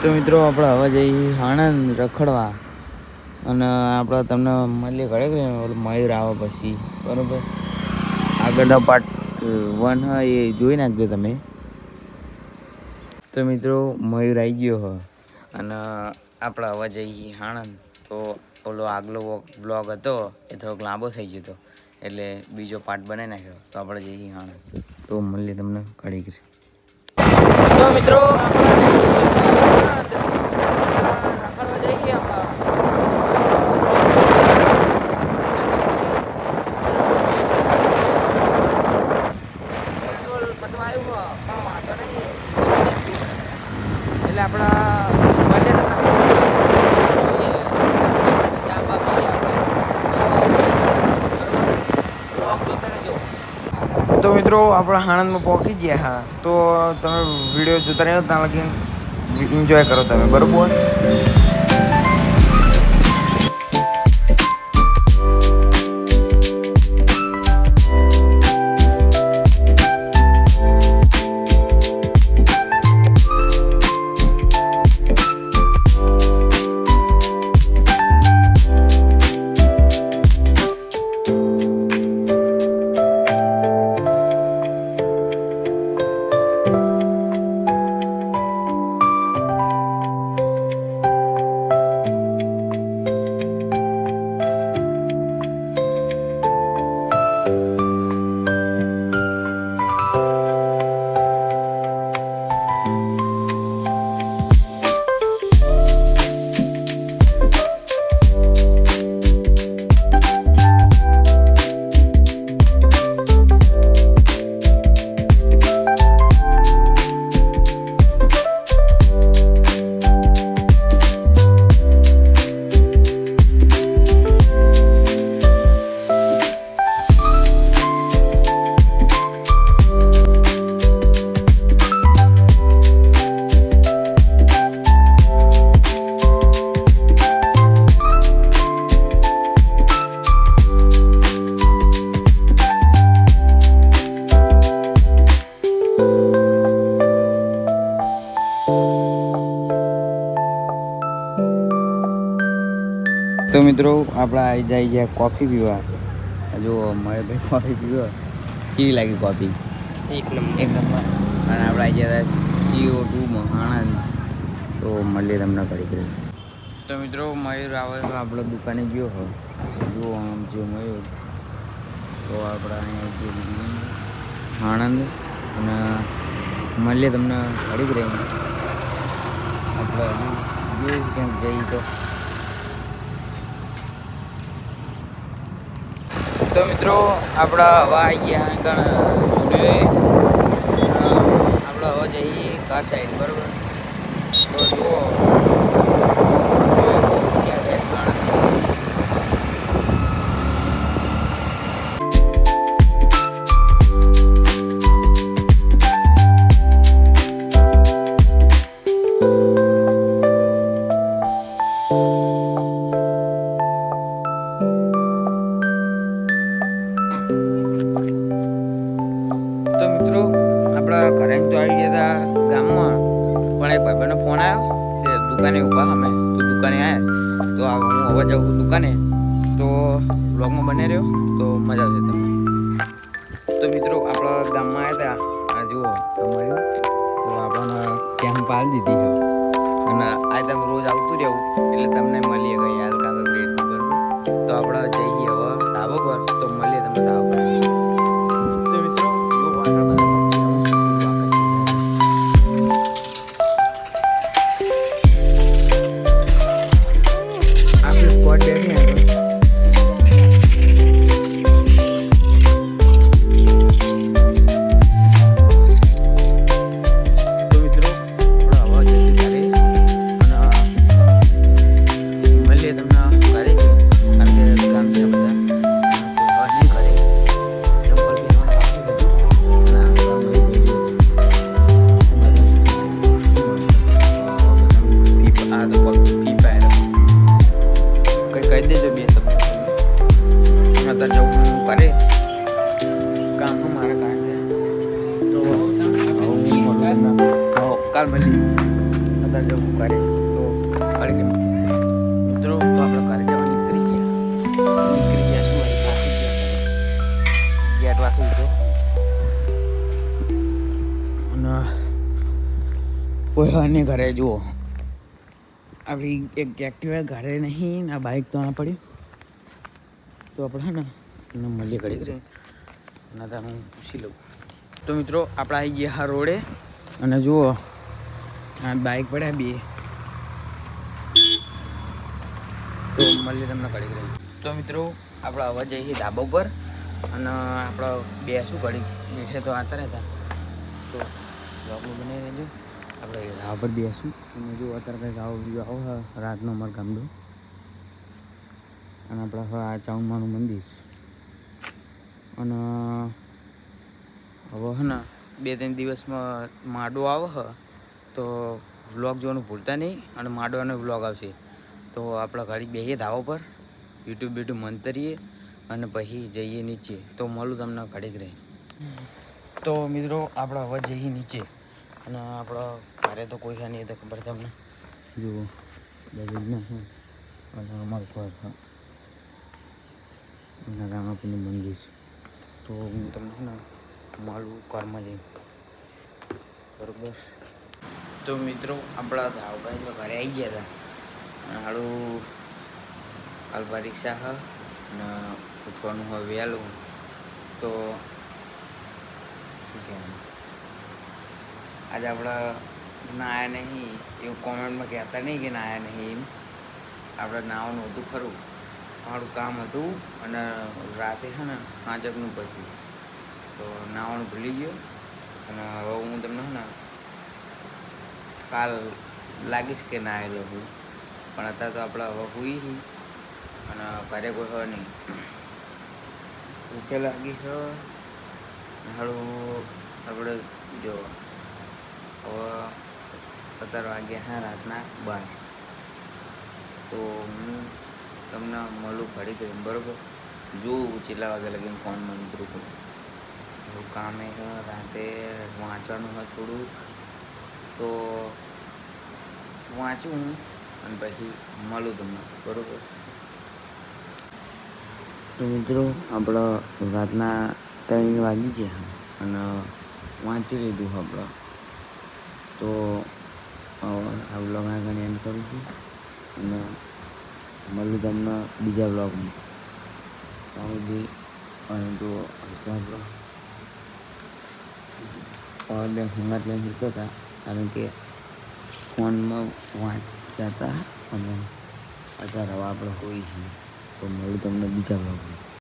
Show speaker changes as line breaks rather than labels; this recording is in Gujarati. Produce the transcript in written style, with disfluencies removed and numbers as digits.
તો મિત્રો આપણે હવે જઈએ આણંદ રખડવા અને આપણે તમને મળીએ ઘરે મયુર આવે પછી બરાબર. આગળનો પાર્ટ 1 હોય એ જોઈ નાખજો તમે. તો મિત્રો મયુર આવી ગયો હોય અને આપણે હવે જઈએ આણંદ. તો ઓલો આગલો બ્લોગ હતો એ થોડોક લાંબો થઈ ગયો હતો એટલે બીજો પાર્ટ બનાવી નાખ્યો. તો આપણે જઈએ આણંદ. તો મળીએ તમને ઘડી કરી. તો મિત્રો એટલે આપણા તો મિત્રો આપણા આણંદમાં પહોંચી ગયા. હા, તો તમે વિડીયો જોતા રહ્યો ત્યાં લગી એન્જોય કરો તમે બરોબર. તો મિત્રો આપણે આવી જાય કોફી પીવા. જો મારે ભાઈ કોફી પીવા કેવી લાગી કોફી? એક નંબર. અને આપણે આવી ગયા CO2 આણંદ. તો મળીએ તમને કરી કરી. તો મિત્રો મયુર આવે તો આપણે દુકાને ગયો હો. જો આમ જો મયુર. તો આપણે અહીંયા આણંદ અને મળીએ તમને કરી કરી. આપણે જોયું ક્યાંક જઈએ તો મિત્રો આપણે હવા આવી ગયા આગળ સ્ટુડિયોએ. આપણે હવે જઈએ કાર સાઈડ બરાબર. તો જુઓ ઘરે તો આવી ગયા હતા ગામમાં, પણ એક ભાઈબંધનો ફોન આવ્યો તે દુકાને ઊભા અમે. તો દુકાને આવ્યા તો હું હવે જાઉં દુકાને. તો બ્લોગમાં બને રહ્યો તો મજા આવશે તમને. તો મિત્રો આપણા ગામમાં આવ્યા હતા. જુઓ અમારું તો આપણને ત્યાં પાડી દીધી અને આ તમે રોજ આવતું રહેવું એટલે તમને મળીએ ગઈ હાલ કાં તો રેટ બરાબર. તો આપણે જઈએ હવે ધાબા પર. તો મળીએ તમે ધાબા પર. તો મિત્રો જો વાંધો બધા જવું કરે તો ઘડી કે મિત્રો તો આપણે ઘરે જવા નીકળી ગયા શું હોય બાકી ગયા ગેટ વાગી દીધો અને કોઈ અને ઘરે જુઓ આપણી એક એક્ટિવા ઘરે નહીં આ બાઇક તો ના પડી તો આપણે હે ને એને મળીએ ઘડી કરી અને ત્યાં હું પૂછી લઉં તો મિત્રો આપણે આવી ગયા હા રોડે અને જુઓ આ બાઇક પડ્યા બે તો મળીએ તમને ઘડી કરી તો મિત્રો આપણે હવે જઈએ ધાબા ઉપર અને આપણે બે શું ઘડી બેઠે તો આતા રહેતા તો બ્લોગમાં બનાવી રહેજો આપણે ધાબા પર બેસું અને જો અત્યારે કંઈક આવો વ્યૂ આવો રાતનો અમારું ગામડું અને આપણે હવે આ ચાઉમાનું મંદિર અને હવે હે ને 2-3 દિવસમાં માડો આવે હ તો વ્લોગ જોવાનું ભૂલતા નહીં અને માડવાનો વ્લોગ આવશે તો આપણે ઘડી બેસીએ ધાબા પર યુટ્યુબ મંતરીએ અને પછી જઈએ નીચે તો મળું તમને ઘડીક રહી તો મિત્રો આપણે હવે જઈએ નીચે અને આપણે ઘરે તો કોઈ નહીં તો ખબર તમને જુઓ બધું અને અમારું ઘર અને રામાપીનું મંદિર તો હું તમને ને મારું ઘરમાં જઈ બરાબર તો મિત્રો આપણા ધાવભાઈ તો ઘરે આવી ગયા હતા હાડું કાલ પરીક્ષા હ અને ઉઠવાનું હોય વહેલું તો શું કહેવાનું આજે આપણે નાયા નહીં એવું કોમેન્ટમાં કહેતા નહીં કે નાયા નહીં એમ આપણે નાવાનું હતું ખરું મારું કામ હતું અને રાતે છે ને 5 વાગનું પત્યું તો નાવાનું ભૂલી ગયો અને હવે હું તમને છે ને કાલ લાગીશ કે નાયેલો હું પણ અત્યારે તો આપણે હવે હુઈ અને ઘરે કોઈ હોય નહીં ભૂખે લાગી છે હાડું આપણે જો હવે 17 વાગ્યા હા રાતના 12 તો હું તમને મળું ઘડી કરીને બરાબર જોઉં કેટલા વાગે લગીને ફોન મંતરું કરું એવું કામે છે રાતે વાંચવાનું હોય થોડું તો વાંચું અને પછી મળું તમને બરાબર તો મિત્રો આપણે રાતના 3 વાગી છે અને વાંચી લીધું આપણે તો આ વ્લોગ આગળ એન્ડ કરું છું અને મળું તમને બીજા વ્લોગમાં ત્યાં સુધી અને તો આપણે હંગાત લઈને જતા હતા કારણ કે ફોનમાં વાંચતા અને અત્યારે હવે આપણે હોઈ છીએ તો મળું તમને બીજા વ્લોગમાં